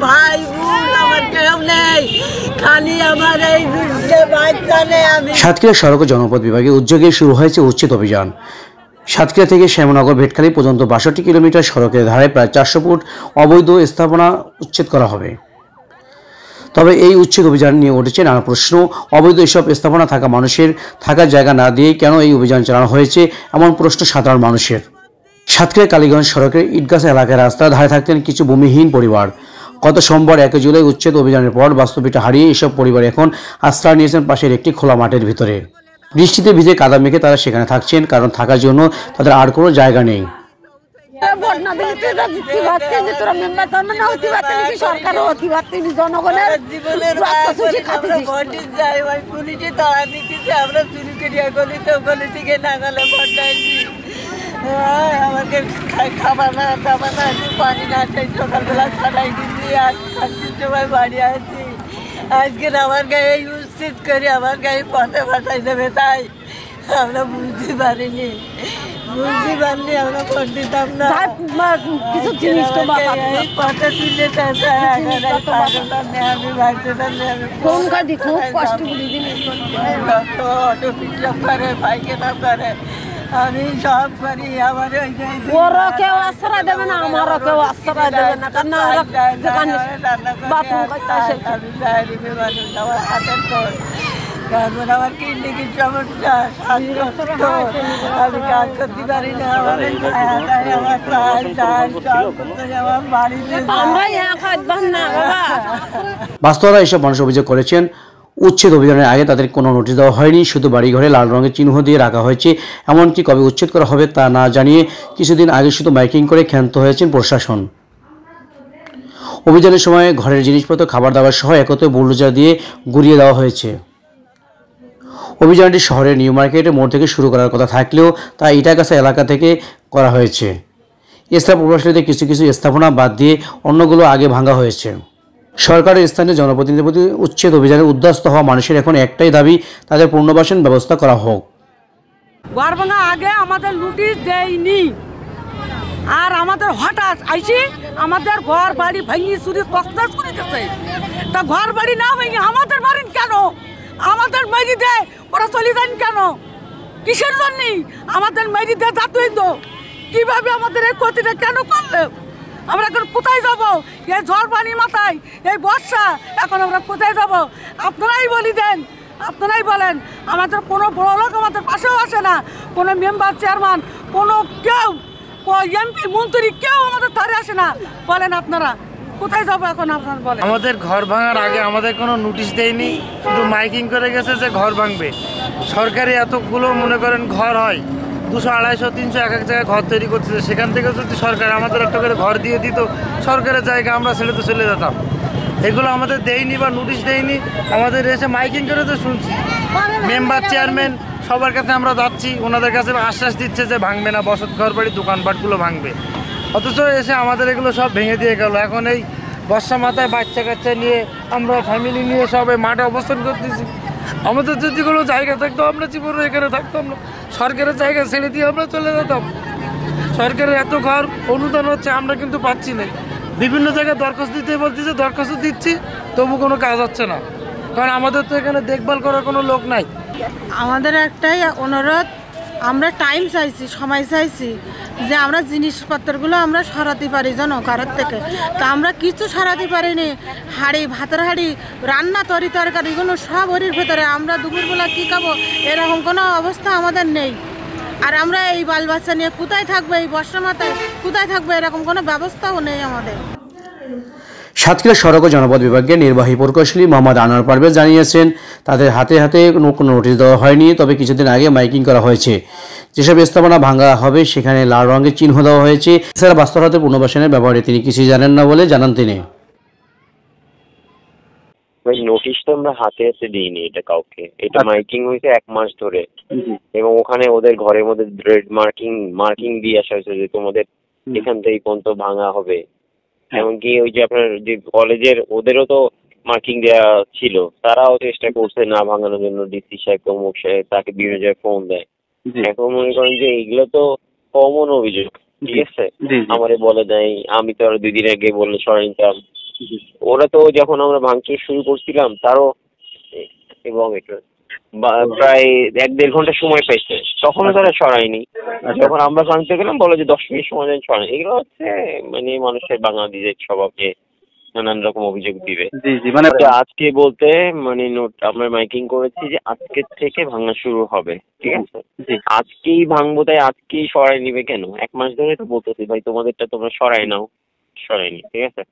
ভাই বোন আমার কেউ নেই, খালি আমার এই বাচ্চা নেই। আমি সাতক্ষীরা সড়ক ও জনপথ বিভাগের উদ্যোগে শুরু হয়েছে উচ্ছেদ অভিযান। সাতক্ষীরা থেকে শ্যামনগর ভেটখালি পর্যন্ত 62 কিলোমিটার সড়কের ধারে প্রায় 400 ফুট অবৈধ স্থাপনা উচ্ছেদ করা হবে। তবে এই উচ্ছেদ অভিযান নিয়ে উঠেছে নানা প্রশ্ন। অবৈধ এসব স্থাপনা থাকা মানুষের থাকার জায়গা না দিয়ে কেন এই অভিযান চালানো হয়েছে, এমন প্রশ্ন সাধারণ মানুষের। সাতক্ষীরা কালীগঞ্জ সড়কের ইটগাছা এলাকায় রাস্তার ধারে থাকতেন কিছু ভূমিহীন পরিবার। গত সোমবার 1 জুলাই উচ্ছেদ অভিযানের পর বাস্তবিকটা হারিয়ে এসব পরিবার এখন আশ্রয় নিয়েছেন পাশের একটি খোলা মাঠের ভিতরে। বৃষ্টিতে ভিজে কাদা মেখে তারা সেখানে থাকছেন, কারণ থাকার জন্য তাদের আর কোনো জায়গা নেই। আমাকে খাবার না দাবার না পানি না চাই, সকালবেলা ছাড়াই দিচ্ছি, আজকের সময় বাড়ি আসছি। আজকের আমার গায়ে উচ্ছেদ করে আমার গায়ে পথে ফাটাই দেবে, তাই আমরা বুঝতে পারিনি আমরা ভোট দিতাম না। কিছু জিনিস পথে তুলে আমি অটো পিকআপ করে পাইকেনা করে, আমি সব করি। আমার ওরা কেউ আশ্রয় দেবে না, আমারও কেউ আশ্রয় দেবে না, কারণ আমার হাতের তোর, তারপর আমার কিডনির সমস্যা, শ্বাসকষ্ট, আমি কাজ করতে পারি না। আমার বাড়িতে বাস্তবতা এসব মানুষ অভিযোগ করেছেন উচ্ছেদ অভিযানের আগে তাদের কোনো নোটিশ দেওয়া হয়নি, শুধু বাড়িঘরে লাল রঙের চিহ্ন দিয়ে রাখা হয়েছে। এমনকি কবে উচ্ছেদ করা হবে তা না জানিয়ে কিছুদিন আগে শুধু মাইকিং করে ক্ষান্ত হয়েছেন প্রশাসন। অভিযানের সময় ঘরের জিনিসপত্র, খাবার দাবার সহ একত্রে বুলডোজার দিয়ে গুড়িয়ে দেওয়া হয়েছে। অভিযানটি শহরের নিউ মার্কেটের মোড় থেকে শুরু করার কথা থাকলেও তা ইটাগাছা এলাকা থেকে করা হয়েছে। এছাড়া প্রভাবশালীদের কিছু কিছু স্থাপনা বাদ দিয়ে অন্যগুলো আগে ভাঙা হয়েছে। সরকারের স্থানীয় জনপ্রতিনিধিদের প্রতি উচ্ছেদ অভিযানের উদ্যস্ত হওয়া মানুষের এখন একটাই দাবি, তাদের পুনর্বাসন ব্যবস্থা করা হোক। ঘর ভাঙা আগে আমাদের নোটিশ দেয়নি, আর আমাদের হঠাৎ আইসি আমাদের ঘর বাড়ি ভেঙে চুরি তছনছ করে দিয়েছে। তা ঘর বাড়ি না ভেঙে আমাদের মারেন কেন? আমাদের মেরি দে ওরা চলে যান কেন? কিসের জন্য আমাদের মেরি দে যাতুই তো? কিভাবে আমাদের এই ক্ষতিটা কেন করলে? আমরা এখন কোথায় যাব? এই ঝড় পানি মাথায়, এই বর্ষা, এখন আমরা কোথায় যাব? আপনারাই বলি দেন, আপনারাই বলেন। আমাদের কোনো বড় লোক আমাদের পাশেও আসে না, কোনো মেম্বার চেয়ারম্যান, কোনো কেউ এমপি মন্ত্রী কেউ আমাদের ধারে আসে না। বলেন আপনারা কোথায় যাবো এখন? আপনার বলেন। আমাদের ঘর ভাঙার আগে আমাদের কোনো নোটিশ দেয়নি, শুধু মাইকিং করে গেছে যে ঘর ভাঙবে। সরকারি এতগুলো মনে করেন ঘর হয়, 200, 250, 300 এক এক জায়গায় ঘর তৈরি করতেছে। সেখান থেকে যদি সরকার আমাদের একটা করে ঘর দিয়ে দিত, সরকারের জায়গা আমরা ছেড়ে তো চলে যেতাম। এগুলো আমাদের দেয়নি বা নোটিশ দেয়নি, আমাদের এসে মাইকিং করে তো শুনছি। মেম্বার চেয়ারম্যান সবার কাছে আমরা যাচ্ছি, ওনাদের কাছে আশ্বাস দিচ্ছে যে ভাঙবে না, বসত ঘর বাড়ি দোকানপাটগুলো ভাঙবে। অথচ এসে আমাদের এগুলো সব ভেঙে দিয়ে গেল। এখন এই বর্ষা মাথায় বাচ্চা কাচ্চা নিয়ে আমরা ফ্যামিলি নিয়ে সবাই মাঠে অবস্থান করতেছি। আমাদের যদি কোনো জায়গা থাকতো আমরা জীবনে এখানে থাকতাম না, সরকারের জায়গা ছেড়ে দিয়ে আমরা চলে যেতাম। সরকারের এত ঘর অনুদান হচ্ছে, আমরা কিন্তু পাচ্ছি না। বিভিন্ন জায়গায় দরখাস্ত দিতে বলতেছে, দরখাস্ত দিচ্ছি, তবু কোনো কাজ হচ্ছে না, কারণ আমাদের তো এখানে দেখভাল করার কোনো লোক নাই। আমাদের একটাই অনুরোধ, আমরা টাইম চাইছি, সময় চাইছি যে আমরা জিনিসপত্রগুলো আমরা সরাতে পারি যেন ঘরের থেকে। তা আমরা কিছু সরাতে পারিনি। হাঁড়ি, ভাতের হাঁড়ি, রান্না তরকারিগুলো সব ওরির ভেতরে। আমরা দুপুরবেলা কী খাবো এরকম কোনো অবস্থা আমাদের নেই। আর আমরা এই বাল বাচ্চা নিয়ে কোথায় থাকবো? এই বর্ষা মাথায় কোথায় থাকবো? এরকম কোনো ব্যবস্থাও নেই আমাদের। সাতক্ষীরা সড়ক ও জনপথ বিভাগের নির্বাহী প্রকৌশলী মোহাম্মদ আনোয়ার পারভেজ জানিয়েছেন, তাদের হাতে হাতে কোনো নোটিশ দেওয়া হয়নি, তবে কিছুদিন আগে মাইকিং করা হয়েছে। যেসব স্থাপনা ভাঙা হবে সেখানে লাল রঙের চিহ্ন দেওয়া হয়েছে। এছাড়া বাস্তবতার পুনর্বাসনের ব্যাপারে তিনি কিছুই জানেন না বলে জানান তিনি। নোটিশ তো আমরা হাতে হাতে দিইনি এটা কাউকে, এটা মাইকিং হয়েছে 1 মাস ধরে, এবং ওখানে ওদের ঘরের মধ্যে রেড মার্কিং দিয়ে আসা হয়েছে যে তোমাদের এখান থেকে পর্যন্ত ভাঙা হবে। এমনকি ওই যে আপনার যে কলেজের ওদেরও তো মার্কিং দেওয়া ছিল, তারাও চেষ্টা করছে না ভাঙানোর জন্য। ডিসি সাহেব, প্রমুখ সাহেব তাকে বিভিন্ন জায়গায় ফোন দেয়। এখন মনে করেন যে এইগুলো তো কমন অভিযোগ, ঠিক আছে, আমারে বলে দেয়, আমি তো আর 2 দিন আগে বললে সরাই নিতাম, ওরা তো যখন আমরা ভাঙচুর শুরু করছিলাম তারও এবং প্রায় 1-1.5 ঘন্টা সময় পেয়েছে, তখনও তারা সরায়নি। যখন আমরা ভাঙতে গেলাম বলে যে 10 মিনিট সময় দেন, সরাই। এগুলো হচ্ছে মানে মানুষের বাঙালিদের স্বভাবকে নানান রকম অভিযোগ দিবে। মানে আজকে বলতে মানে আমরা মাইকিং করেছি যে আজকের থেকে ভাঙা শুরু হবে, ঠিক আছে? আজকেই ভাঙবো তাই আজকেই সরাই নিবে কেন? 1 মাস ধরে তো বলতেছি ভাই তোমাদেরটা তোমরা সরাই নাও, সরাইনি, ঠিক আছে?